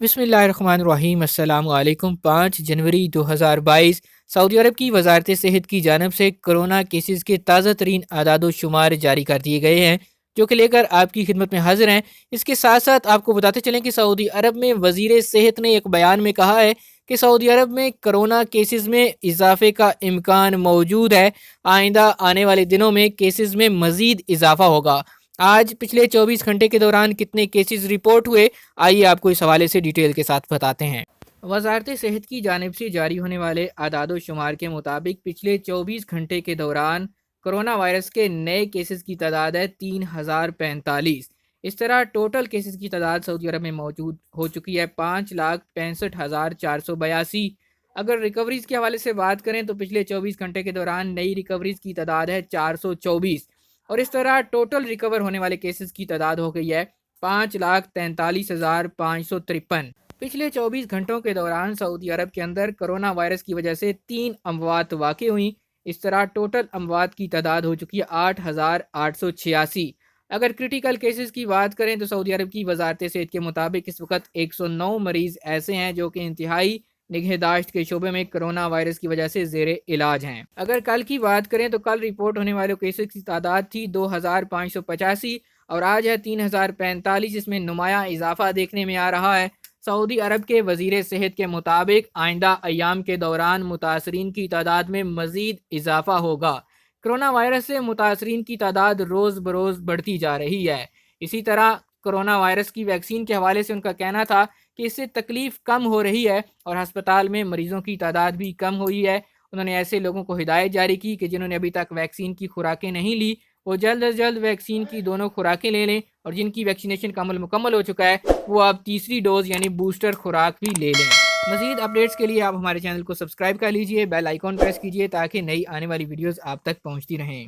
बिस्मिल्लाहिर्रहमानिर्रहीम। अस्सलाम वालेकुम। 5 जनवरी 2022 सऊदी अरब की वजारत सेहत की जानब से कोरोना केसेस के ताज़ा तरीन आदाद शुमार जारी कर दिए गए हैं, जो कि लेकर आपकी खिदमत में हाजिर हैं। इसके साथ साथ आपको बताते चलें कि सऊदी अरब में वजीर सेहत ने एक बयान में कहा है कि सऊदी अरब में कोरोना केसेस में इजाफे का इम्कान मौजूद है। आइंदा आने वाले दिनों में केसेस में मजीद इजाफा होगा। आज पिछले 24 घंटे के दौरान कितने केसेस रिपोर्ट हुए, आइए आपको इस हवाले से डिटेल के साथ बताते हैं। वजारत सेहत की जानिब से जारी होने वाले आदाद शुमार के मुताबिक पिछले 24 घंटे के दौरान कोरोना वायरस के नए केसेस की तादाद है 3045। इस तरह टोटल केसेस की तादाद सऊदी अरब में मौजूद हो चुकी है 5,65,482। अगर रिकवरीज के हवाले से बात करें तो पिछले 24 घंटे के दौरान नई रिकवरीज की तादाद है 424, और इस तरह टोटल रिकवर होने वाले केसेस की तादाद हो गई है 5,43,553। पिछले 24 घंटों के दौरान सऊदी अरब के अंदर कोरोना वायरस की वजह से 3 अमवात वाक़ हुई। इस तरह टोटल अमवात की तादाद हो चुकी है 8,886। अगर क्रिटिकल केसेस की बात करें तो सऊदी अरब की वजारत सेहत के मुताबिक इस वक्त 109 मरीज़ ऐसे हैं जो कि इंतहाई निगहदाश्त के शोबे में कोरोना वायरस की वजह से जेर इलाज हैं। अगर कल की बात करें तो कल रिपोर्ट होने वाले केसेस की तादाद थी 2,585 और आज है 3,045। इसमें नुमाया इजाफा देखने में आ रहा है। सऊदी अरब के वजीर सेहत के मुताबिक आइंदा अयाम के दौरान मुतासरीन की तादाद में मजीद इजाफा होगा। कोरोना वायरस से मुतासरीन की तादाद रोज़ बरोज़ बढ़ती जा रही है। इसी तरह कोरोना वायरस की वैक्सीन के हवाले से उनका कहना था कि इससे तकलीफ कम हो रही है और हस्पताल में मरीजों की तादाद भी कम हुई है। उन्होंने ऐसे लोगों को हिदायत जारी की कि जिन्होंने अभी तक वैक्सीन की खुराकें नहीं ली वो जल्द अज जल्द वैक्सीन की दोनों खुराकें ले लें, और जिनकी वैक्सीनेशन का अमल मुकम्मल हो चुका है वो अब तीसरी डोज यानी बूस्टर खुराक भी ले लें। मजीद अपडेट्स के लिए आप हमारे चैनल को सब्सक्राइब कर लीजिए, बेल आइकॉन प्रेस कीजिए ताकि नई आने वाली वीडियोज़ आप तक पहुँचती रहें।